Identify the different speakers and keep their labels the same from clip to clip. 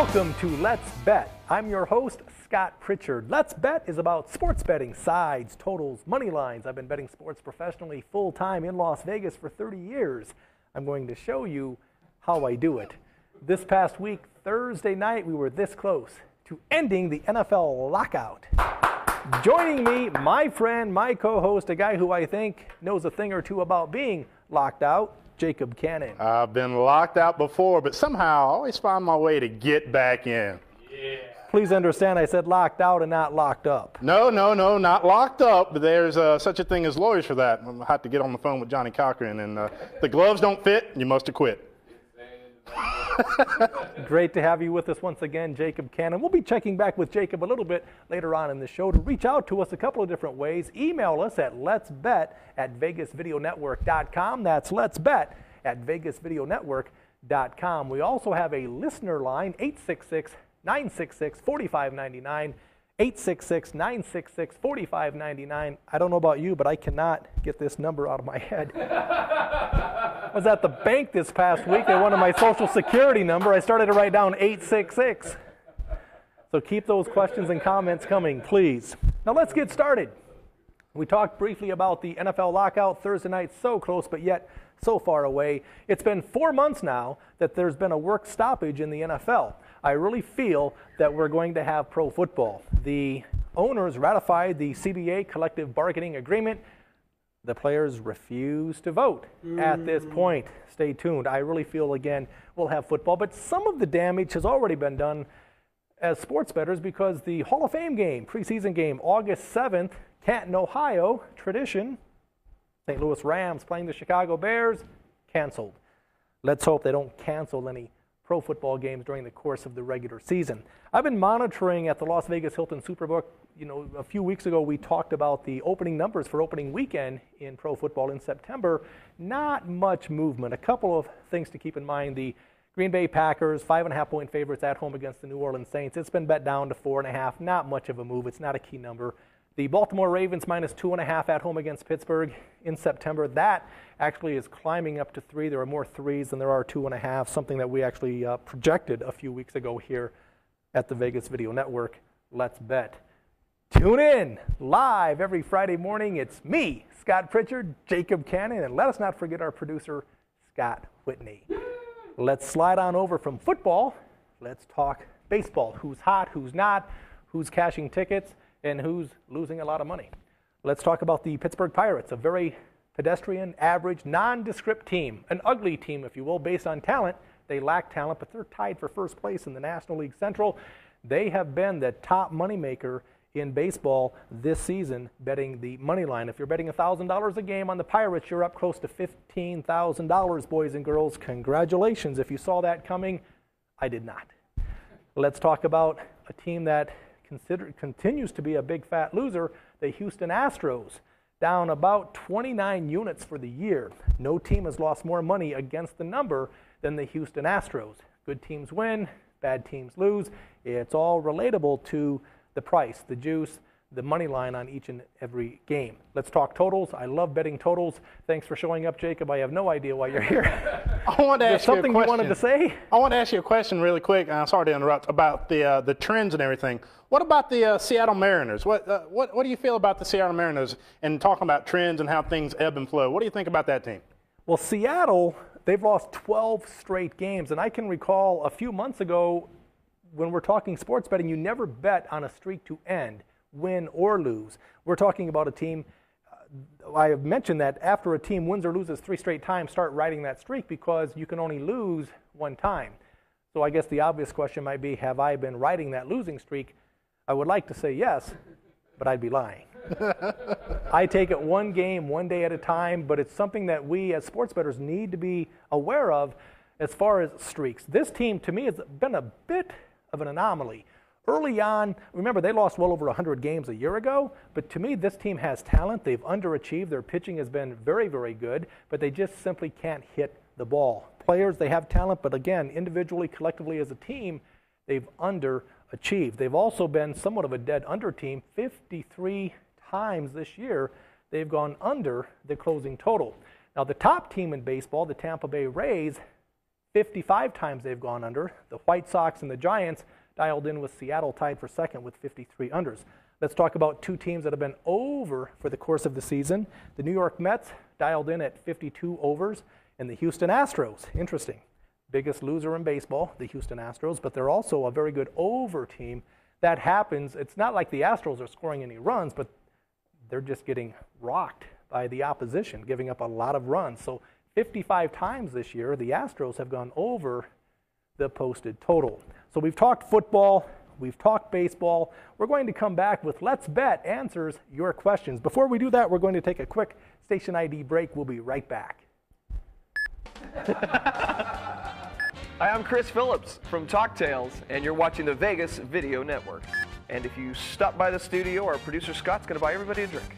Speaker 1: Welcome to Let's Bet. I'm your host, Scott Pritchard. Let's Bet is about sports betting, sides, totals, money lines. I've been betting sports professionally full-time in Las Vegas for 30 years. I'm going to show you how I do it. This past week, Thursday night, we were this close to ending the NFL lockout. Joining me, my friend, my co-host, a guy who I think knows a thing or two about being locked out, Jacob Cannon.
Speaker 2: I've been locked out before, but somehow I always find my way to get back in.
Speaker 1: Yeah. Please understand I said locked out and not locked up.
Speaker 2: No, not locked up. But there's such a thing as lawyers for that. I have to get on the phone with Johnny Cochran, and the gloves don't fit, you must have quit.
Speaker 1: Great to have you with us once again, Jacob Cannon. We'll be checking back with Jacob a little bit later on in the show. To reach out to us a couple of different ways, email us at letsbet@vegasvideonetwork.com. That's letsbet@vegasvideonetwork.com. We also have a listener line, 866-966-4599. 866-966-4599. I don't know about you, but I cannot get this number out of my head. I was at the bank this past week. They wanted my social security number. I started to write down 866. So keep those questions and comments coming, please. Now let's get started. We talked briefly about the NFL lockout Thursday night, so close, but yet so far away. It's been 4 months now that there's been a work stoppage in the NFL. I really feel that we're going to have pro football. The owners ratified the CBA collective bargaining agreement. The players refuse to vote at this point. Stay tuned. I really feel, again, we'll have football. But some of the damage has already been done as sports bettors because the Hall of Fame game, preseason game, August 7th, Canton, Ohio, tradition, St. Louis Rams playing the Chicago Bears, canceled. Let's hope they don't cancel any pro football games during the course of the regular season. I've been monitoring at the Las Vegas Hilton Superbook. You know, a few weeks ago we talked about the opening numbers for opening weekend in pro football in September. Not much movement. A couple of things to keep in mind. The Green Bay Packers, 5.5-point favorites at home against the New Orleans Saints. It's been bet down to 4.5. Not much of a move. It's not a key number. The Baltimore Ravens minus 2.5 at home against Pittsburgh in September. That actually is climbing up to 3. There are more 3s than there are 2.5, something that we actually projected a few weeks ago here at the Vegas Video Network. Let's Bet. Tune in live every Friday morning. It's me, Scott Pritchard, Jacob Cannon, and let us not forget our producer, Scott Whitney. Let's slide on over from football. Let's talk baseball. Who's hot, who's not, who's cashing tickets, and who's losing a lot of money. Let's talk about the Pittsburgh Pirates, a very pedestrian, average, nondescript team, an ugly team, if you will, based on talent. They lack talent, but they're tied for first place in the National League Central. They have been the top moneymaker in baseball this season, betting the money line. If you're betting $1,000 a game on the Pirates, you're up close to $15,000, boys and girls. Congratulations. If you saw that coming, I did not. Let's talk about a team that continues to be a big fat loser, the Houston Astros, down about 29 units for the year. No team has lost more money against the number than the Houston Astros. Good teams win, bad teams lose. It's all relatable to the price, the juice, the money line on each and every game. Let's talk totals. I love betting totals. Thanks for showing up, Jacob. I have no idea why you're here.
Speaker 2: I want to ask you a question.
Speaker 1: Something you wanted to say?
Speaker 2: I want to ask you a question really quick. I'm sorry to interrupt, about the trends and everything. What about the Seattle Mariners? What do you feel about the Seattle Mariners and talking about trends and how things ebb and flow? What do you think about that team?
Speaker 1: Well, Seattle, they've lost 12 straight games, and I can recall a few months ago when we're talking sports betting, you never bet on a streak to end, win or lose. We're talking about a team, I have mentioned that after a team wins or loses 3 straight times, start riding that streak because you can only lose 1 time. So I guess the obvious question might be, have I been riding that losing streak? I would like to say yes, but I'd be lying. I take it 1 game, 1 day at a time, but it's something that we as sports bettors need to be aware of as far as streaks. This team, to me, has been a bit of an anomaly. Early on, remember, they lost well over 100 games a year ago, but to me, this team has talent. They've underachieved. Their pitching has been very, very good, but they just simply can't hit the ball. Players, they have talent, but again, individually, collectively as a team, they've underachieved. They've also been somewhat of a dead under team. 53 times this year, they've gone under the closing total. Now, the top team in baseball, the Tampa Bay Rays, 55 times they've gone under. The White Sox and the Giants dialed in with Seattle tied for second with 53 unders. Let's talk about two teams that have been over for the course of the season. The New York Mets dialed in at 52 overs, and the Houston Astros, interesting, biggest loser in baseball, the Houston Astros, but they're also a very good over team. That happens. It's not like the Astros are scoring any runs, but they're just getting rocked by the opposition, giving up a lot of runs. So 55 times this year, the Astros have gone over the posted total. So we've talked football, we've talked baseball. We're going to come back with Let's Bet answers your questions. Before we do that, we're going to take a quick station ID break. We'll be right back.
Speaker 3: Hi, I'm Chris Phillips from Talktails, and you're watching the Vegas Video Network. And if you stop by the studio, our producer Scott's going to buy everybody a drink.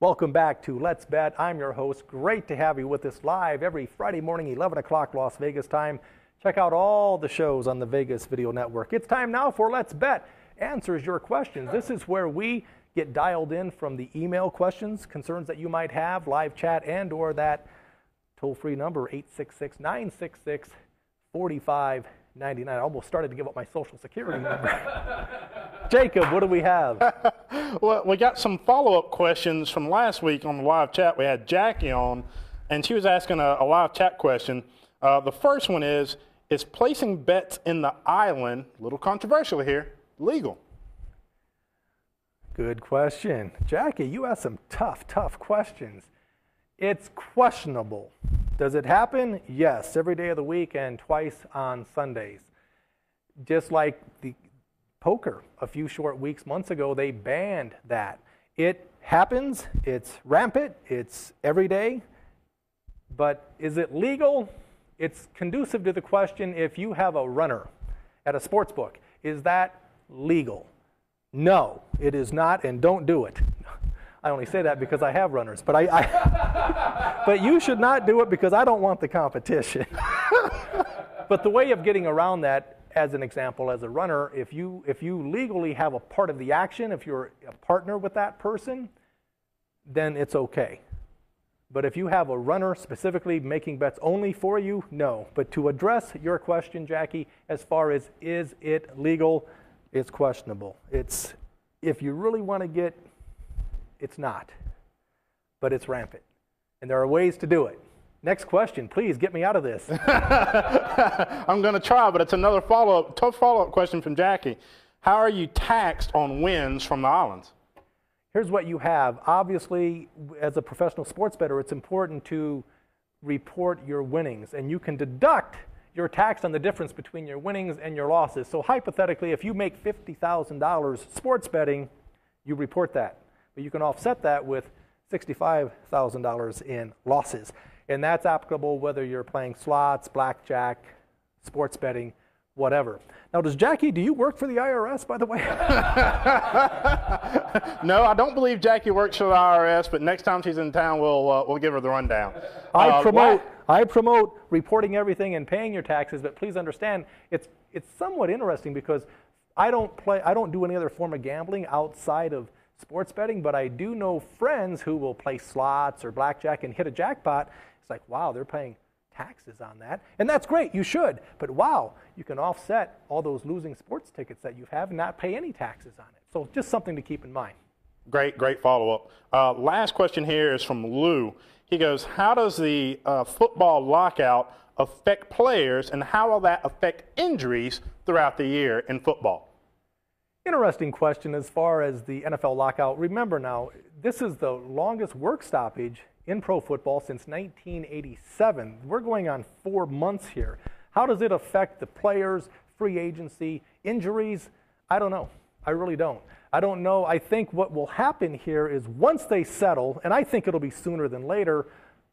Speaker 1: Welcome back to Let's Bet. I'm your host. Great to have you with us live every Friday morning, 11 o'clock Las Vegas time. Check out all the shows on the Vegas Video Network. It's time now for Let's Bet answers your questions. This is where we get dialed in from the email questions, concerns that you might have, live chat, and or that toll-free number, 866-966-4599. I almost started to give up my Social Security number. Jacob, what do we have?
Speaker 2: Well, we got some follow-up questions from last week on the live chat. We had Jackie on, and she was asking a live chat question. The first one is placing bets in the island, a little controversial here, legal?
Speaker 1: Good question. Jackie, you asked some tough questions. It's questionable. Does it happen? Yes, every day of the week and twice on Sundays. Just like the poker a few short months ago, they banned that. It happens, it's rampant, it's every day, but is it legal? It's conducive to the question, if you have a runner at a sports book, is that legal? No, it is not, and don't do it. I only say that because I have runners, but but you should not do it because I don't want the competition. But the way of getting around that, as an example, as a runner, if you legally have a part of the action, if you're a partner with that person, then it's okay. But if you have a runner specifically making bets only for you, no. But to address your question, Jackie, as far as is it legal, it's questionable. It's, if you really want to get, it's not, but it's rampant. And there are ways to do it. Next question, please get me out of this.
Speaker 2: I'm going to try, but it's another tough follow-up question from Jackie. How are you taxed on wins from the islands?
Speaker 1: Here's what you have. Obviously, as a professional sports bettor, it's important to report your winnings, and you can deduct your tax on the difference between your winnings and your losses. So hypothetically, if you make $50,000 sports betting, you report that. But you can offset that with $65,000 in losses. And that's applicable whether you're playing slots, blackjack, sports betting, whatever. Now, do you work for the IRS, by the way?
Speaker 2: No, I don't believe Jackie works for the IRS, but next time she's in town, we'll give her the rundown.
Speaker 1: I promote reporting everything and paying your taxes, but please understand, it's somewhat interesting because I don't do any other form of gambling outside of sports betting, but I do know friends who will play slots or blackjack and hit a jackpot. It's like, wow, they're paying taxes on that. And that's great, you should. But wow, you can offset all those losing sports tickets that you have and not pay any taxes on it. So just something to keep in mind.
Speaker 2: Great follow-up. Last question here is from Lou. He goes, how does the football lockout affect players, and how will that affect injuries throughout the year in football?
Speaker 1: Interesting question as far as the NFL lockout. Remember now, this is the longest work stoppage in pro football since 1987. We're going on 4 months here. How does it affect the players, free agency, injuries? I don't know. I really don't. I don't know. I think what will happen here is once they settle, and I think it'll be sooner than later,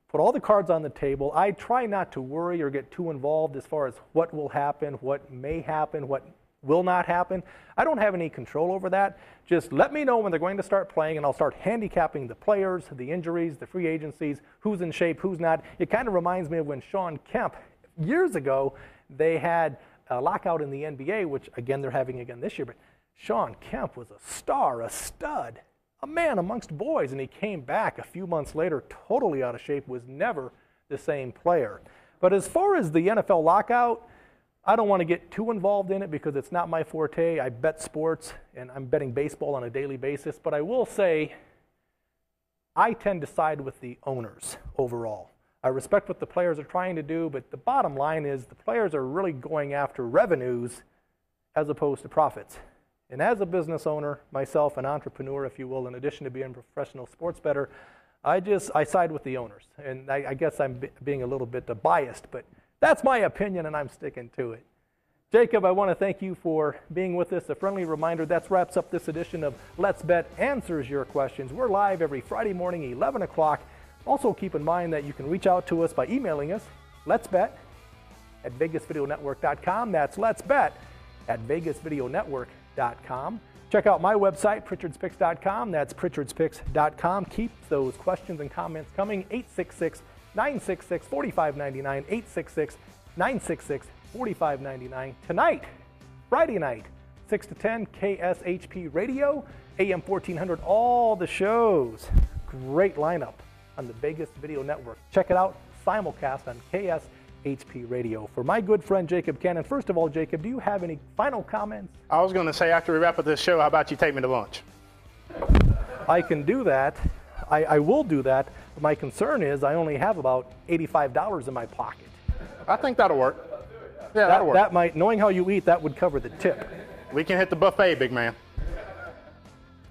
Speaker 1: put all the cards on the table. I try not to worry or get too involved as far as what will happen, what may happen, what will not happen. I don't have any control over that. Just let me know when they're going to start playing, and I'll start handicapping the players, the injuries, the free agencies, who's in shape, who's not. It kind of reminds me of when Sean Kemp, years ago, they had a lockout in the NBA, which, again, they're having again this year. But Sean Kemp was a star, a stud, a man amongst boys, and he came back a few months later totally out of shape, was never the same player. But as far as the NFL lockout, I don't want to get too involved in it because it's not my forte. I bet sports, and I'm betting baseball on a daily basis. But I will say I tend to side with the owners overall. I respect what the players are trying to do, but the bottom line is the players are really going after revenues as opposed to profits. And as a business owner, myself, an entrepreneur, if you will, in addition to being a professional sports bettor, I side with the owners. And I guess I'm being a little bit biased, but that's my opinion, and I'm sticking to it. Jacob, I want to thank you for being with us. A friendly reminder, that wraps up this edition of Let's Bet Answers Your Questions. We're live every Friday morning, 11 o'clock. Also, keep in mind that you can reach out to us by emailing us, letsbet@vegasvideonetwork.com. That's letsbet@vegasvideonetwork.com. Check out my website, pritchardspicks.com. That's pritchardspicks.com. Keep those questions and comments coming. 866-966-4599. 866-966-4599. Tonight, Friday night, 6 to 10, KSHP Radio, AM 1400, all the shows. Great lineup on the Vegas Video Network. Check it out, simulcast on KSHP Radio. For my good friend Jacob Cannon, first of all, Jacob, do you have any final comments?
Speaker 2: I was going to say, after we wrap up this show, how about you take me to lunch?
Speaker 1: I can do that. I will do that. But my concern is I only have about $85 in my pocket.
Speaker 2: I think that'll work. Yeah, that'll work.
Speaker 1: That might, knowing how you eat, that would cover the tip.
Speaker 2: We can hit the buffet, big man.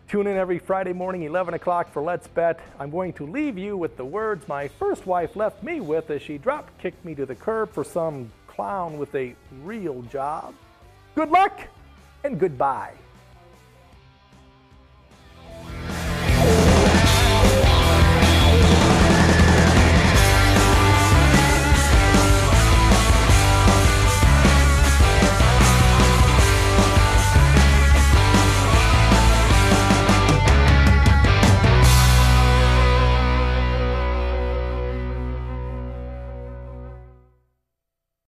Speaker 1: Tune in every Friday morning, 11 o'clock for Let's Bet. I'm going to leave you with the words my first wife left me with as she drop-kicked me to the curb for some clown with a real job. Good luck and goodbye.